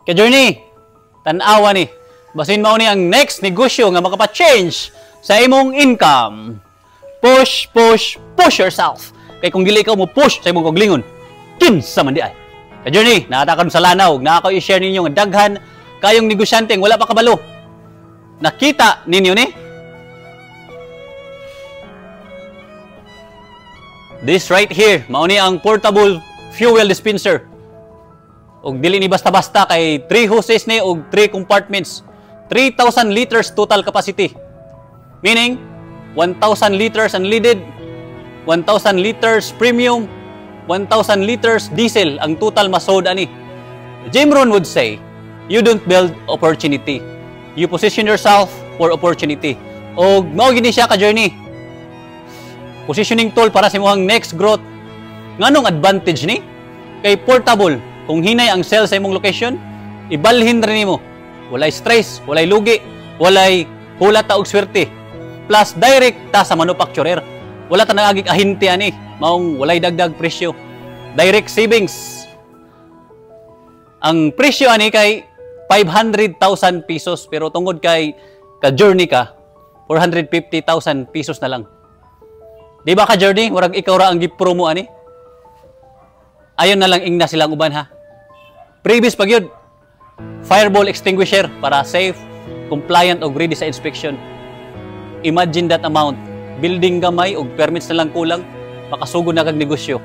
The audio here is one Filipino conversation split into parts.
Ka-journey, tan-awa ni. Basin mao ni ang next negosyo nga makapa-change sa imong income. Push, push, push yourself. Kay kung dili ikaw mo push sa imong kaglingon, kinsa man di ay. Ka-journey, nakata sa lanaw, na ako i-share ninyo nga daghan kayong negosyante wala pa kabalo. Nakita ninyo ni? This right here, mao ni ang portable fuel dispenser. Og dili ni basta-basta kay 3 hoses ni og 3 compartments. 3,000 liters total capacity. Meaning 1,000 liters unleaded, 1,000 liters premium, 1,000 liters diesel ang total masod ani. Jim Rohn would say, you don't build opportunity. You position yourself for opportunity. Og mao gini siya ka journey. Positioning tool para sa imong next growth. Nganong advantage ni? Kay portable. Kung hinay ang sell sa imong location, ibalhin rin nimo. Walay stress, walay lugi, walay hulat ta og swerte. Plus direct ta sa manufacturer. Wala ta nagagig ahinti ani, maong walay dagdag presyo. Direct savings. Ang presyo ani kay 500,000 pesos pero tungod kay ka-journey ka, 450,000 pesos na lang. Di ba ka-journey? Murag ikaw ra ang gi-promo ani. Ayon na lang ingna silang uban ha. Previous pag yun, fireball extinguisher para safe, compliant o ready sa inspection. Imagine that amount. Building gamay o permits na lang kulang, makasugod na kag negosyo.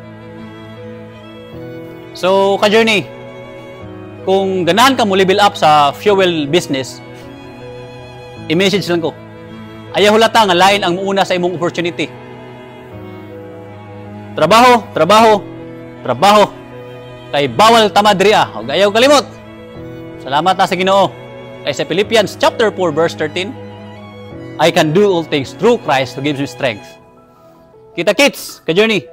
So, ka-journey, kung ganahan ka mo level up sa fuel business, i-message lang ko. Ayaw hulata nga lain ang muuna sa imong opportunity. Trabaho, trabaho, trabaho. Kay bawal tamad riya. Huwag ayaw kalimot. Salamat na sa Ginoo. Kay sa Philippians chapter 4 verse 13, I can do all things through Christ who gives me strength. Kita kits, ka-journey.